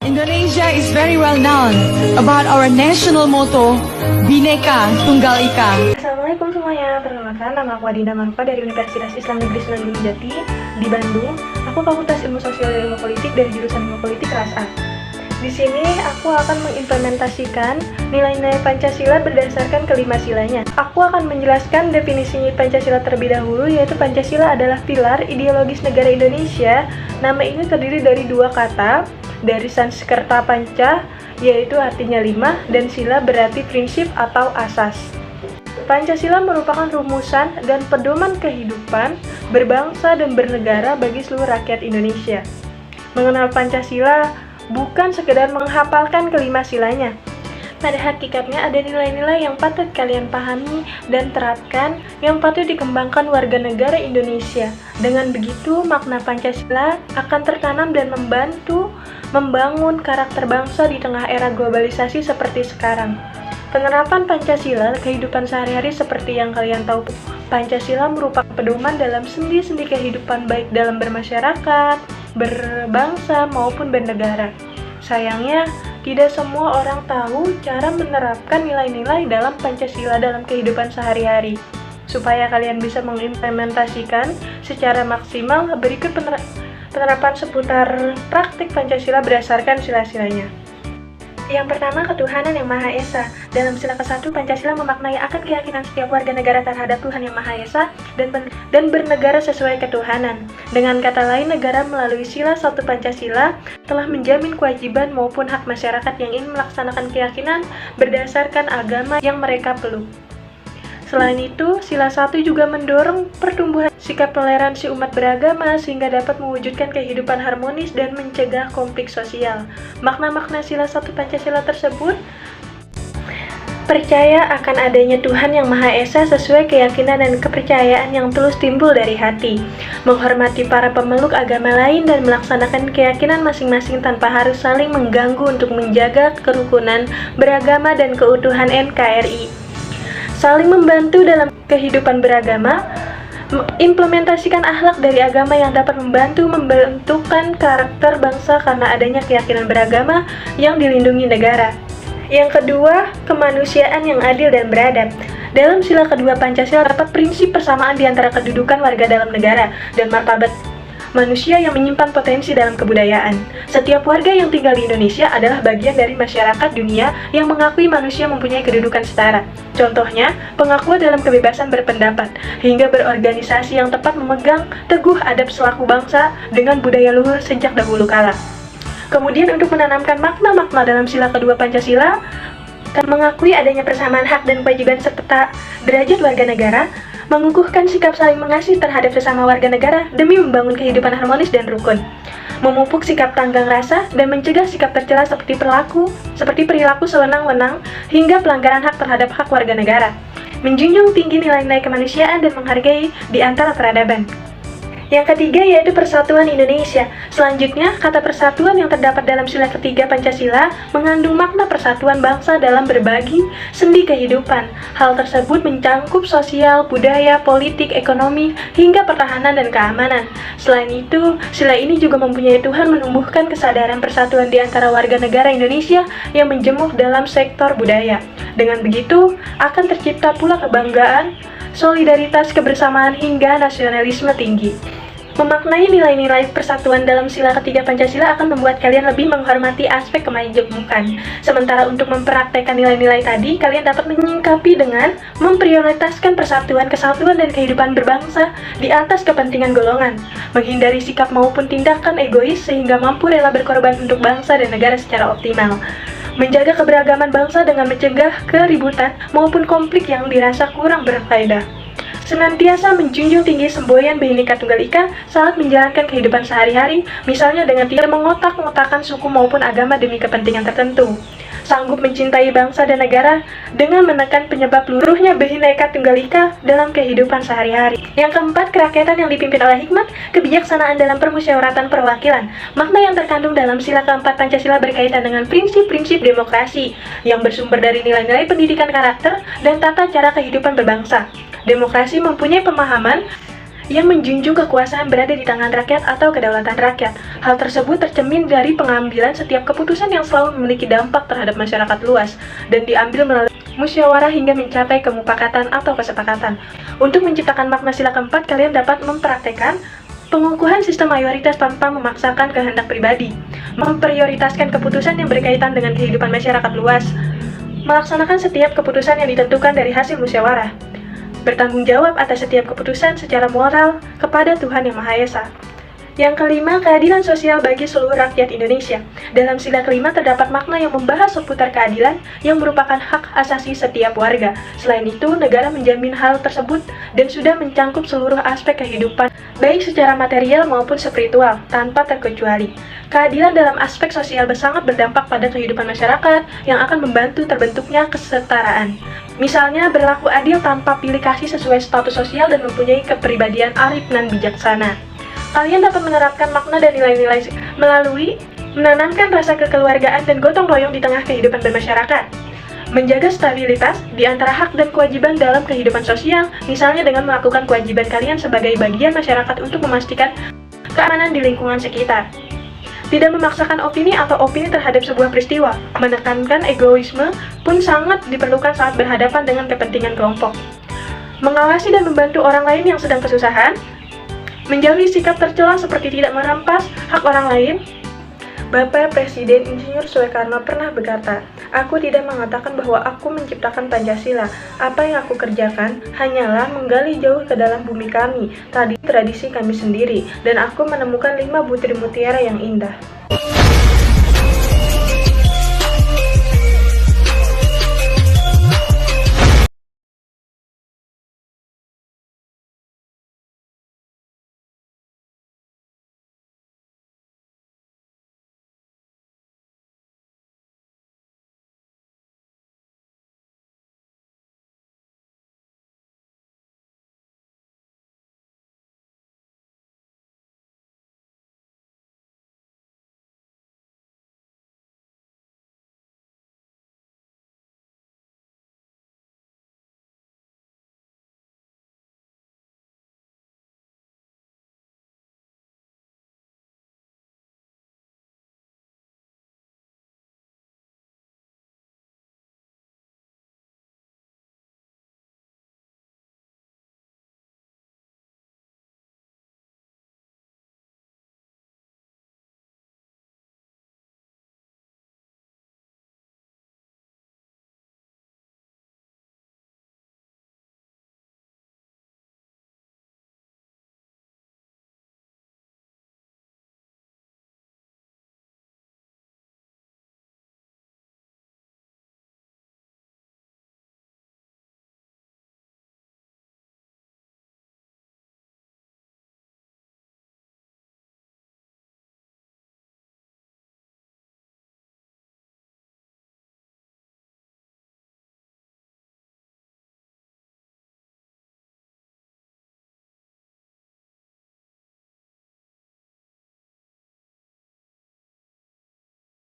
Indonesia is very well known about our national motto, Bhinneka Tunggal Ika. Assalamualaikum semuanya, perkenalkan nama aku Adinda Maruka dari Universitas Islam Negeri Sunan Gunung Jati di Bandung. Aku Fakultas Ilmu Sosial dan Ilmu Politik dari jurusan Ilmu Politik kelas A. Di sini aku akan mengimplementasikan nilai-nilai Pancasila berdasarkan kelima silanya. Aku akan menjelaskan definisi Pancasila terlebih dahulu, yaitu Pancasila adalah pilar ideologis negara Indonesia. Nama ini terdiri dari dua kata, dari Sanskerta Panca, yaitu artinya lima, dan sila berarti prinsip atau asas. Pancasila merupakan rumusan dan pedoman kehidupan berbangsa dan bernegara bagi seluruh rakyat Indonesia. Mengenal Pancasila bukan sekedar menghafalkan kelima silanya. Pada hakikatnya ada nilai-nilai yang patut kalian pahami dan terapkan yang patut dikembangkan warga negara Indonesia. Dengan begitu, makna Pancasila akan tertanam dan membantu membangun karakter bangsa di tengah era globalisasi seperti sekarang. Penerapan Pancasila kehidupan sehari-hari seperti yang kalian tahu. Pancasila merupakan pedoman dalam sendi-sendi kehidupan baik dalam bermasyarakat, berbangsa maupun bernegara. Sayangnya, tidak semua orang tahu cara menerapkan nilai-nilai dalam Pancasila dalam kehidupan sehari-hari. Supaya kalian bisa mengimplementasikan secara maksimal, berikut penerapan seputar praktik Pancasila berdasarkan sila-silanya. Yang pertama, ketuhanan yang Maha Esa. Dalam sila ke-1, Pancasila memaknai akan keyakinan setiap warga negara terhadap Tuhan yang Maha Esa dan bernegara sesuai ketuhanan. Dengan kata lain, negara melalui sila 1 Pancasila telah menjamin kewajiban maupun hak masyarakat yang ingin melaksanakan keyakinan berdasarkan agama yang mereka peluk. Selain itu, sila 1 juga mendorong pertumbuhan sikap toleransi umat beragama sehingga dapat mewujudkan kehidupan harmonis dan mencegah konflik sosial. Makna-makna sila 1 Pancasila tersebut percaya akan adanya Tuhan yang Maha Esa sesuai keyakinan dan kepercayaan yang tulus timbul dari hati, menghormati para pemeluk agama lain dan melaksanakan keyakinan masing-masing tanpa harus saling mengganggu untuk menjaga kerukunan beragama dan keutuhan NKRI. Saling membantu dalam kehidupan beragama, implementasikan akhlak dari agama yang dapat membantu membentukkan karakter bangsa karena adanya keyakinan beragama yang dilindungi negara. Yang kedua, kemanusiaan yang adil dan beradab. Dalam sila kedua Pancasila terdapat prinsip persamaan di antara kedudukan warga dalam negara dan martabat manusia yang menyimpan potensi dalam kebudayaan. Setiap warga yang tinggal di Indonesia adalah bagian dari masyarakat dunia yang mengakui manusia mempunyai kedudukan setara. Contohnya, pengakuan dalam kebebasan berpendapat, hingga berorganisasi yang tepat memegang teguh adab selaku bangsa dengan budaya luhur sejak dahulu kala. Kemudian untuk menanamkan makna-makna dalam sila kedua Pancasila, mengakui adanya persamaan hak dan kewajiban serta derajat warga negara, mengukuhkan sikap saling mengasihi terhadap sesama warga negara demi membangun kehidupan harmonis dan rukun, memupuk sikap tanggang rasa dan mencegah sikap tercela seperti perilaku sewenang-wenang hingga pelanggaran hak terhadap hak warga negara, menjunjung tinggi nilai-nilai kemanusiaan dan menghargai di antara peradaban. Yang ketiga yaitu persatuan Indonesia. Selanjutnya, kata persatuan yang terdapat dalam sila ketiga Pancasila mengandung makna persatuan bangsa dalam berbagi sendi kehidupan. Hal tersebut mencangkup sosial, budaya, politik, ekonomi, hingga pertahanan dan keamanan. Selain itu, sila ini juga mempunyai Tuhan menumbuhkan kesadaran persatuan di antara warga negara Indonesia yang menjemur dalam sektor budaya. Dengan begitu, akan tercipta pula kebanggaan, solidaritas, kebersamaan, hingga nasionalisme tinggi. Memaknai nilai-nilai persatuan dalam sila ketiga Pancasila akan membuat kalian lebih menghormati aspek kemajemukan. Sementara untuk mempraktekkan nilai-nilai tadi, kalian dapat menyingkapi dengan memprioritaskan persatuan, kesatuan, dan kehidupan berbangsa di atas kepentingan golongan, menghindari sikap maupun tindakan egois sehingga mampu rela berkorban untuk bangsa dan negara secara optimal, menjaga keberagaman bangsa dengan mencegah keributan maupun konflik yang dirasa kurang berfaedah, senantiasa menjunjung tinggi semboyan Bhinneka Tunggal Ika saat menjalankan kehidupan sehari-hari, misalnya dengan tidak mengotak-ngotakan suku maupun agama demi kepentingan tertentu, sanggup mencintai bangsa dan negara dengan menekan penyebab luruhnya Bhinneka Tunggal Ika dalam kehidupan sehari-hari. Yang keempat, kerakyatan yang dipimpin oleh hikmat, kebijaksanaan dalam permusyawaratan perwakilan. Makna yang terkandung dalam sila keempat Pancasila berkaitan dengan prinsip-prinsip demokrasi yang bersumber dari nilai-nilai pendidikan karakter dan tata cara kehidupan berbangsa. Demokrasi mempunyai pemahaman yang menjunjung kekuasaan berada di tangan rakyat atau kedaulatan rakyat. Hal tersebut tercermin dari pengambilan setiap keputusan yang selalu memiliki dampak terhadap masyarakat luas dan diambil melalui musyawarah hingga mencapai kemupakatan atau kesepakatan. Untuk menciptakan makna sila keempat, kalian dapat mempraktekkan pengukuhan sistem mayoritas tanpa memaksakan kehendak pribadi, memprioritaskan keputusan yang berkaitan dengan kehidupan masyarakat luas, melaksanakan setiap keputusan yang ditentukan dari hasil musyawarah, bertanggung jawab atas setiap keputusan secara moral kepada Tuhan Yang Maha Esa. Yang kelima, keadilan sosial bagi seluruh rakyat Indonesia. Dalam sila kelima terdapat makna yang membahas seputar keadilan yang merupakan hak asasi setiap warga. Selain itu, negara menjamin hal tersebut dan sudah mencangkup seluruh aspek kehidupan, baik secara material maupun spiritual, tanpa terkecuali. Keadilan dalam aspek sosial sangat berdampak pada kehidupan masyarakat yang akan membantu terbentuknya kesetaraan. Misalnya, berlaku adil tanpa pilih kasih sesuai status sosial dan mempunyai kepribadian arif dan bijaksana. Kalian dapat menerapkan makna dan nilai-nilai melalui menanamkan rasa kekeluargaan dan gotong royong di tengah kehidupan bermasyarakat. Menjaga stabilitas di antara hak dan kewajiban dalam kehidupan sosial, misalnya dengan melakukan kewajiban kalian sebagai bagian masyarakat untuk memastikan keamanan di lingkungan sekitar. Tidak memaksakan opini atau opini terhadap sebuah peristiwa. Menekankan egoisme pun sangat diperlukan saat berhadapan dengan kepentingan kelompok. Mengawasi dan membantu orang lain yang sedang kesusahan. Menjauhi sikap tercela seperti tidak merampas hak orang lain. Bapak Presiden Insinyur Soekarno pernah berkata, "Aku tidak mengatakan bahwa aku menciptakan Pancasila. Apa yang aku kerjakan hanyalah menggali jauh ke dalam bumi kami, tradisi kami sendiri, dan aku menemukan 5 butir mutiara yang indah."